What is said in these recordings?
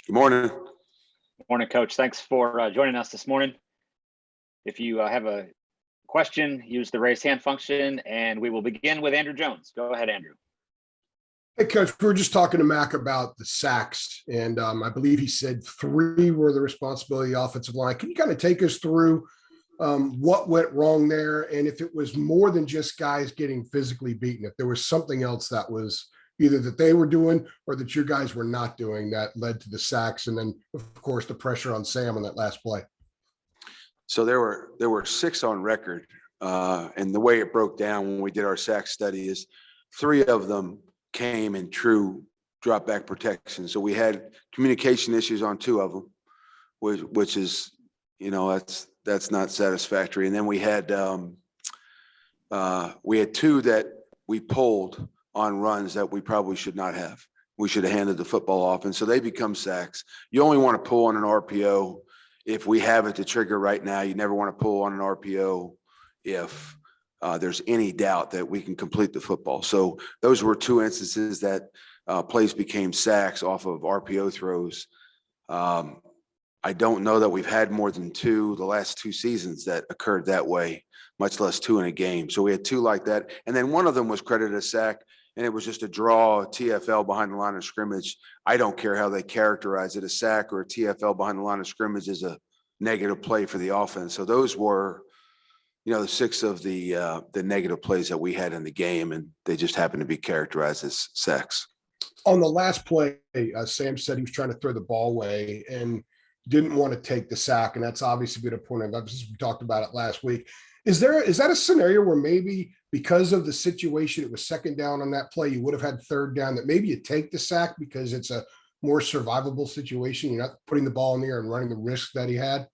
Good morning. Morning, Coach. Thanks for joining us this morning. If you have a question, use the raise hand function, and we will begin with Andrew Jones. Go ahead, Andrew. Hey, Coach, we were just talking to Mac about the sacks, and I believe he said 3 were the responsibility of the offensive line. Can you kind of take us through what went wrong there, and if it was more than just guys getting physically beaten, if there was something else that was either that they were doing or that your guys were not doing that led to the sacks, and then, of course, the pressure on Sam on that last play? So there were 6 on record, and the way it broke down when we did our sack study is 3 of them came in true drop back protection. So we had communication issues on 2 of them, which is, that's not satisfactory. And then we had 2 that we pulled on runs that we probably should not have. We should have handed the football off, and so they become sacks. You only want to pull on an RPO if we have it to trigger right now. You never want to pull on an RPO if there's any doubt that we can complete the football. So those were 2 instances that plays became sacks off of RPO throws. I don't know that we've had more than 2 the last 2 seasons that occurred that way, much less 2 in a game. So we had 2 like that. And then one of them was credited a sack, and it was just a draw, TFL behind the line of scrimmage. I don't care how they characterize it. A sack or a TFL behind the line of scrimmage is a negative play for the offense. So those were, the 6 of the negative plays that we had in the game, and they just happened to be characterized as sacks. On the last play, Sam said he was trying to throw the ball away and didn't want to take the sack, and that's obviously been a point of emphasis. We talked about it last week. Is that a scenario where maybe because of the situation, it was 2nd down on that play, you would have had 3rd down, that maybe you take the sack because it's a more survivable situation? You're not putting the ball in the air and running the risk that he had.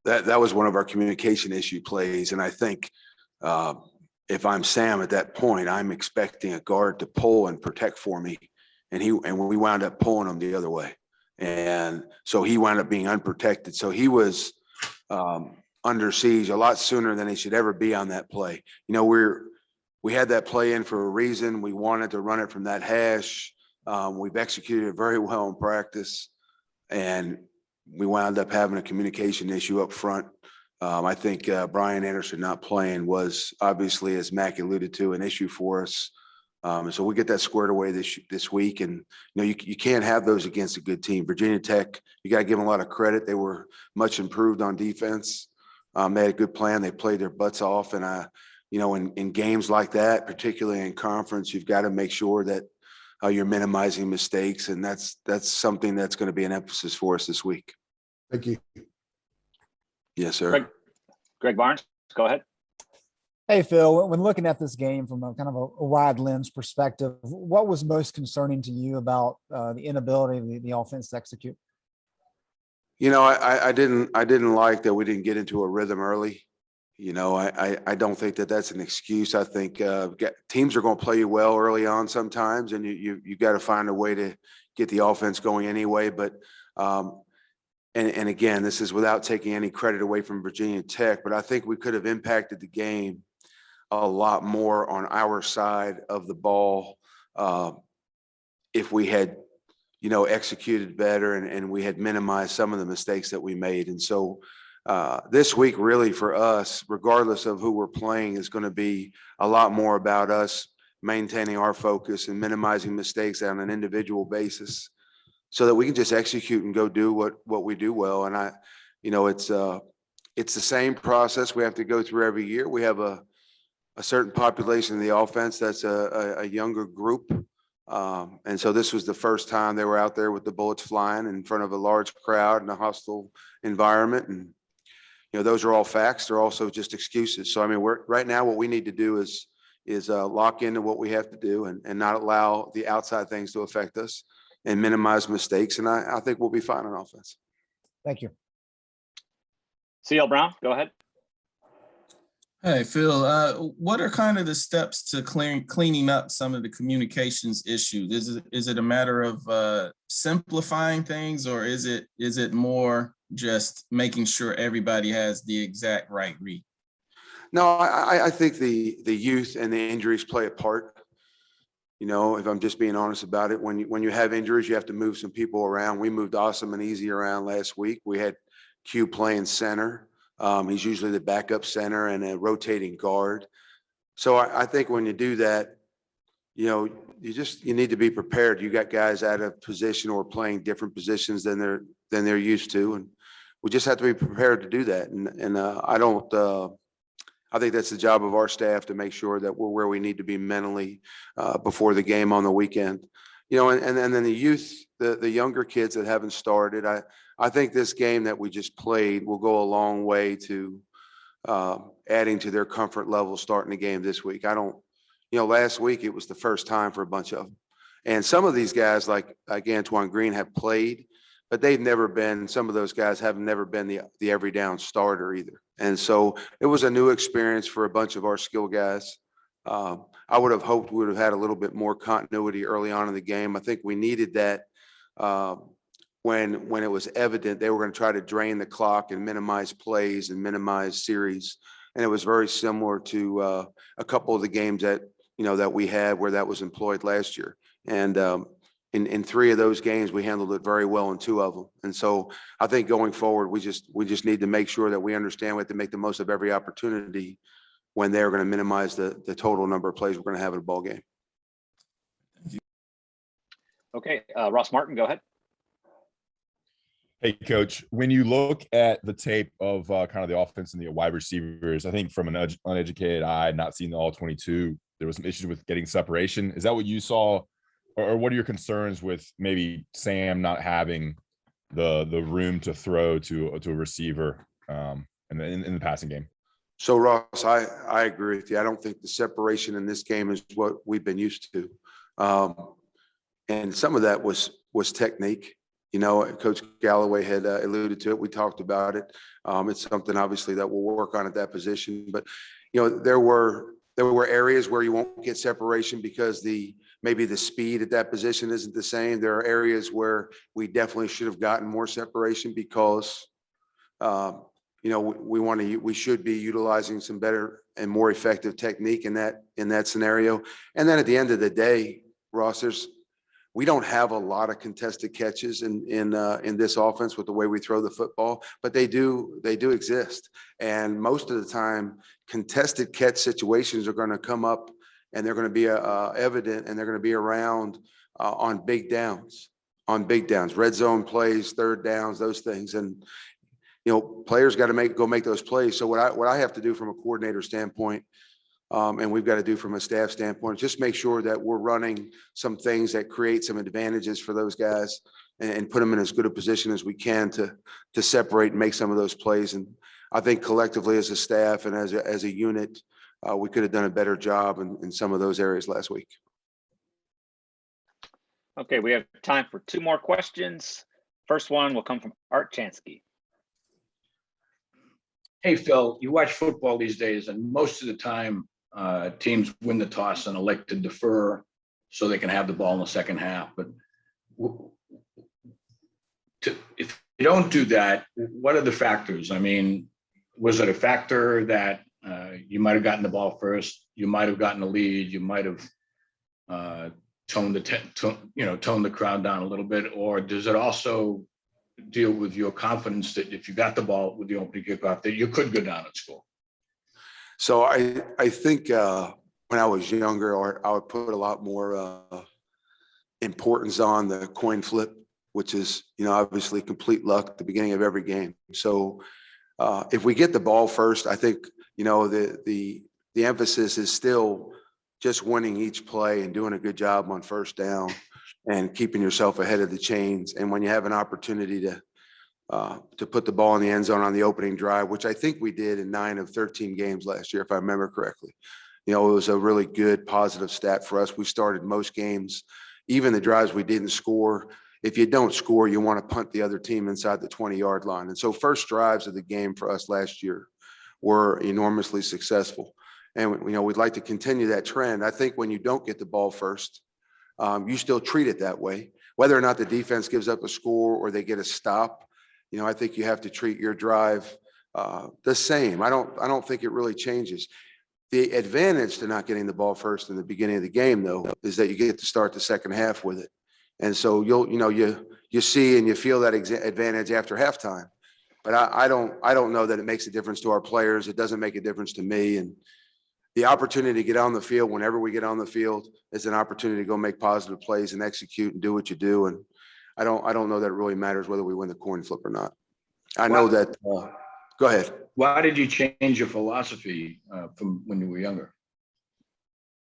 That was one of our communication issue plays, and I think if I'm Sam at that point, I'm expecting a guard to pull and protect for me, and we wound up pulling him the other way, and so he wound up being unprotected. So he was under siege a lot sooner than he should ever be on that play. We had that play in for a reason. We wanted to run it from that hash. We've executed it very well in practice, and we wound up having a communication issue up front. I think Brian Anderson not playing was obviously, as Mac alluded to, an issue for us. And so we get that squared away this week. And, you can't have those against a good team. Virginia Tech, you got to give them a lot of credit. They were much improved on defense. They had a good plan. They played their butts off. And, in games like that, particularly in conference, you've got to make sure that you're minimizing mistakes. And that's something that's going to be an emphasis for us this week. Thank you. Yes, sir. Greg Barnes, go ahead. Hey, Phil, when looking at this game from a kind of a wide lens perspective, what was most concerning to you about the inability of the offense to execute? I didn't like that we didn't get into a rhythm early. I don't think that that's an excuse. I think teams are going to play you well early on sometimes, and you got to find a way to get the offense going anyway. But and again, this is without taking any credit away from Virginia Tech, but I think we could have impacted the game a lot more on our side of the ball if we had, executed better and we had minimized some of the mistakes that we made. And so this week, really for us, regardless of who we're playing, is going to be a lot more about us maintaining our focus and minimizing mistakes on an individual basis, so that we can just execute and go do what we do well. And it's the same process we have to go through every year. We have a certain population in the offense that's a younger group. And so this was the first time they were out there with the bullets flying in front of a large crowd in a hostile environment. And, those are all facts. They're also just excuses. So, right now what we need to do is lock into what we have to do and not allow the outside things to affect us and minimize mistakes. And I think we'll be fine on offense. Thank you. CL Brown, go ahead. Hey, Phil, what are kind of the steps to cleaning up some of the communications issues? Is it a matter of simplifying things, or is it more just making sure everybody has the exact right read? No, I think the youth and the injuries play a part. You know, if I'm just being honest about it, when you have injuries, you have to move some people around. We moved Awesome and Easy around last week. We had Q playing center. He's usually the backup center and a rotating guard. So I think when you do that, you know, you need to be prepared. You got guys out of position or playing different positions than they're used to, and we just have to be prepared to do that. And I think that's the job of our staff to make sure that we're where we need to be mentally before the game on the weekend. You know, and then the youth, the younger kids that haven't started, I think this game that we just played will go a long way to adding to their comfort level starting the game this week. Last week it was the first time for a bunch of them. And some of these guys like Antoine Green have played, but some of those guys have never been the every down starter either. And so it was a new experience for a bunch of our skill guys. I would have hoped we would have had a little bit more continuity early on in the game. I think we needed that when it was evident they were going to try to drain the clock and minimize plays and minimize series. And it was very similar to a couple of the games that we had where that was employed last year. And in 3 of those games, we handled it very well in 2 of them. And so I think going forward, we just need to make sure that we understand we have to make the most of every opportunity when they're going to minimize the total number of plays we're going to have in a ball game. Okay, Ross Martin, go ahead. Hey, Coach, when you look at the tape of kind of the offense and the wide receivers, I think from an uneducated eye, not seeing the all 22, there was some issues with getting separation. Is that what you saw? Or what are your concerns with maybe Sam not having the room to throw to a receiver in the passing game? So, Ross, I agree with you. I don't think the separation in this game is what we've been used to. And some of that was technique. You know, Coach Galloway had alluded to it. We talked about it. It's something obviously that we'll work on at that position. But, there were areas where you won't get separation because maybe the speed at that position isn't the same. There are areas where we definitely should have gotten more separation because, we should be utilizing some better and more effective technique in that scenario. And then at the end of the day, Ross, we don't have a lot of contested catches in this offense with the way we throw the football, but they do exist. And most of the time, contested catch situations are going to come up, and they're going to be evident, and they're going to be around on big downs, red zone plays, third downs, those things. And players got to go make those plays. So what I have to do from a coordinator standpoint, and we've got to do from a staff standpoint, just make sure that we're running some things that create some advantages for those guys and put them in as good a position as we can to separate and make some of those plays. And I think collectively as a staff and as a unit, we could have done a better job in some of those areas last week. Okay, we have time for 2 more questions. First one will come from Art Chansky. Hey, Phil, you watch football these days, and most of the time teams win the toss and elect to defer so they can have the ball in the second half. But if you don't do that, what are the factors? I mean, was it a factor that you might have gotten the ball first, you might have gotten a lead, you might have toned the crowd down a little bit, or does it also deal with your confidence that if you got the ball with the opening kickoff, that you could go down and score? So I think when I was younger, I would put a lot more importance on the coin flip, which is, obviously complete luck at the beginning of every game. So if we get the ball first, I think, the emphasis is still just winning each play and doing a good job on first down and keeping yourself ahead of the chains. And when you have an opportunity to put the ball in the end zone on the opening drive, which I think we did in 9 of 13 games last year, if I remember correctly, it was a really good positive stat for us. We started most games, even the drives we didn't score. If you don't score, you want to punt the other team inside the 20-yard line. And so first drives of the game for us last year were enormously successful. And, we'd like to continue that trend. I think when you don't get the ball first, you still treat it that way. Whether or not the defense gives up a score or they get a stop, I think you have to treat your drive the same. I don't think it really changes. The advantage to not getting the ball first in the beginning of the game, though, is that you get to start the second half with it. And so you see and you feel that advantage after halftime. But I don't know that it makes a difference to our players. It doesn't make a difference to me. And the opportunity to get on the field whenever we get on the field is an opportunity to go make positive plays and execute and do what you do. And I don't know that it really matters whether we win the coin flip or not. I know that. Go ahead. Why did you change your philosophy from when you were younger?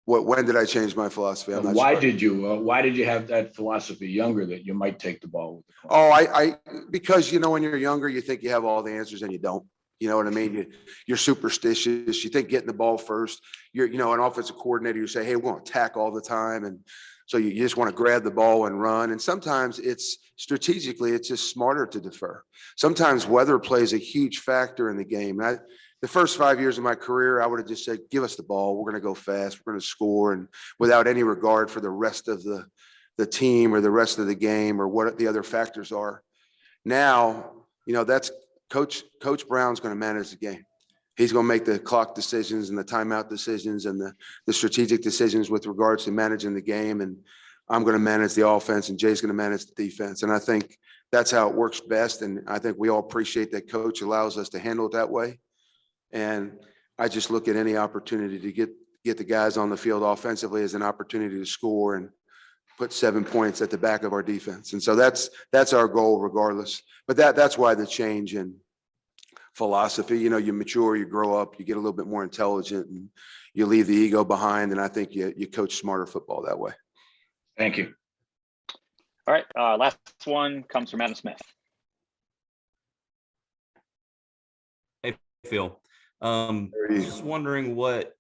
When did I change my philosophy? I'm not Why sure. did you? Why did you have that philosophy younger that you might take the ball with the coin? Oh, because when you're younger, you think you have all the answers and you don't. You know what I mean? You're superstitious. You think getting the ball first. You're an offensive coordinator. You say, "Hey, we want to attack all the time," and so you just want to grab the ball and run. And sometimes it's just smarter to defer. Sometimes weather plays a huge factor in the game. The first 5 years of my career, I would have just said, "Give us the ball. We're going to go fast. We're going to score," and without any regard for the rest of the team or the rest of the game or what the other factors are. Now, that's Coach Brown's going to manage the game. He's going to make the clock decisions and the timeout decisions and the strategic decisions with regards to managing the game. And I'm going to manage the offense and Jay's going to manage the defense. And I think that's how it works best. And I think we all appreciate that coach allows us to handle it that way. And I just look at any opportunity to get the guys on the field offensively as an opportunity to score and put 7 points at the back of our defense. And so that's our goal regardless. But that's why the change in philosophy, you mature, you grow up, you get a little bit more intelligent, and you leave the ego behind. And I think you coach smarter football that way. Thank you. All right. Last one comes from Adam Smith. Hey, Phil. Just wondering what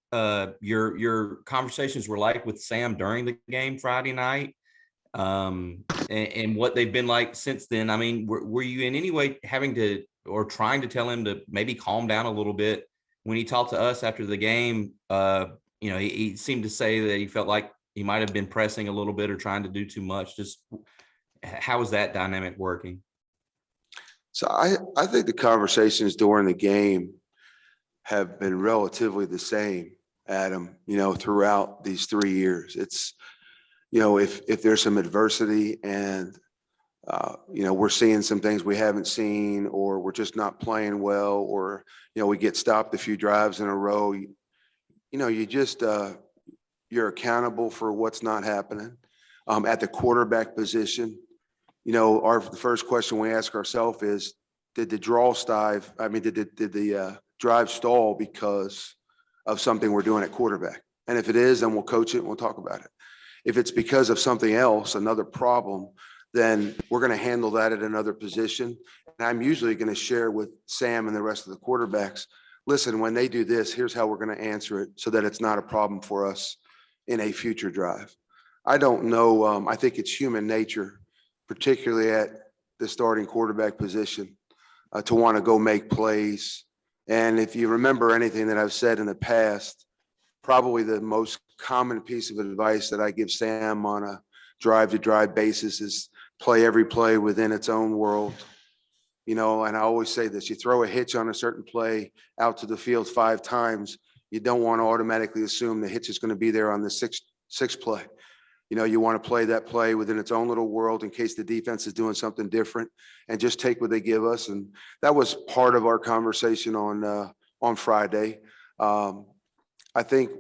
your conversations were like with Sam during the game Friday night, and what they've been like since then. I mean, were you in any way having to or trying to tell him to maybe calm down a little bit? When he talked to us after the game, he seemed to say that he felt like he might have been pressing a little bit or trying to do too much. Just how is that dynamic working? So I think the conversations during the game have been relatively the same, Adam, throughout these 3 years. It's, if there's some adversity and, we're seeing some things we haven't seen, or we're just not playing well, or, we get stopped a few drives in a row, you're accountable for what's not happening. At the quarterback position, the first question we ask ourselves is, did the drive stall because of something we're doing at quarterback? And if it is, then we'll coach it and we'll talk about it. If it's because of something else, another problem, then we're going to handle that at another position. And I'm usually going to share with Sam and the rest of the quarterbacks, listen, when they do this, here's how we're going to answer it so that it's not a problem for us in a future drive. I don't know. I think it's human nature, particularly at the starting quarterback position, to want to go make plays. And if you remember anything that I've said in the past, probably the most common piece of advice that I give Sam on a drive-to-drive basis is play every play within its own world. And I always say this, you throw a hitch on a certain play out to the field 5 times, you don't want to automatically assume the hitch is going to be there on the sixth play. You want to play that play within its own little world in case the defense is doing something different, and just take what they give us. And that was part of our conversation on Friday. I think,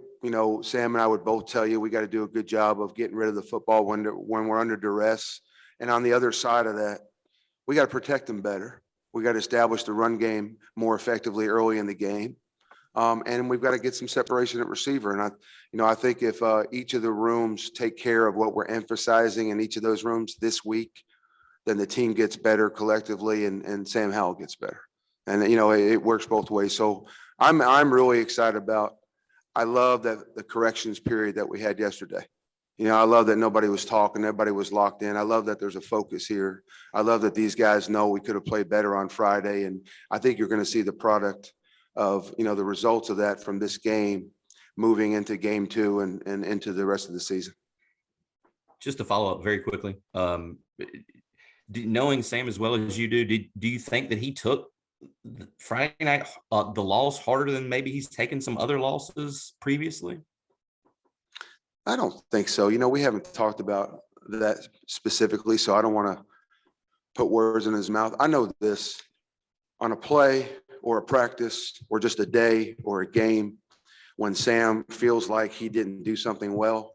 Sam and I would both tell you we got to do a good job of getting rid of the football when we're under duress. And on the other side of that, we got to protect them better. We got to establish the run game more effectively early in the game. And we've got to get some separation at receiver. And I think if each of the rooms take care of what we're emphasizing in each of those rooms this week, then the team gets better collectively, and Sam Howell gets better. And it works both ways. So I'm really excited about. I love that the corrections period that we had yesterday. I love that nobody was talking, everybody was locked in. I love that there's a focus here. I love that these guys know we could have played better on Friday, and I think you're going to see the product of the results of that from this game moving into game 2 and into the rest of the season. Just to follow up very quickly, knowing Sam as well as you do you think that he took Friday night, the loss harder than maybe he's taken some other losses previously? I don't think so. You know, we haven't talked about that specifically, so I don't want to put words in his mouth. I know this: on a play or a practice or just a day or a game, when Sam feels like he didn't do something well,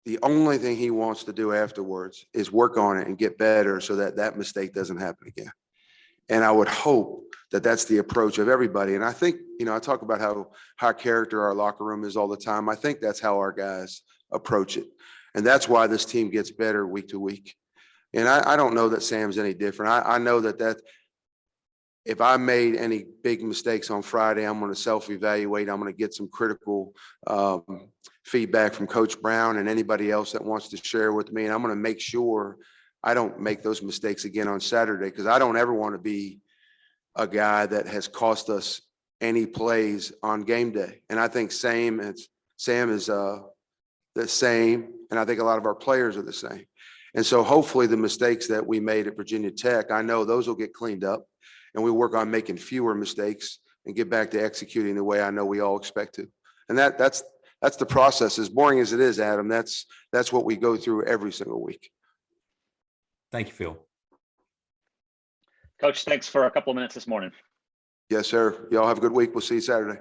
the only thing he wants to do afterwards is work on it and get better so that that mistake doesn't happen again. And I would hope that that's the approach of everybody. And I think, you know, I talk about how high character our locker room is all the time. I think that's how our guys approach it. And that's why this team gets better week to week. And I don't know that Sam's any different. I know that if I made any big mistakes on Friday, I'm going to self-evaluate. I'm going to get some critical feedback from Coach Brown and anybody else that wants to share with me. And I'm going to make sure I don't make those mistakes again on Saturday, because I don't ever want to be a guy that has cost us any plays on game day. And I think Sam is the same. And I think a lot of our players are the same. And so hopefully the mistakes that we made at Virginia Tech, I know those will get cleaned up, and we work on making fewer mistakes and get back to executing the way I know we all expect to. And that's the process. As boring as it is, Adam, that's what we go through every single week. Thank you, Phil. Coach, thanks for a couple of minutes this morning. Yes, sir. Y'all have a good week. We'll see you Saturday.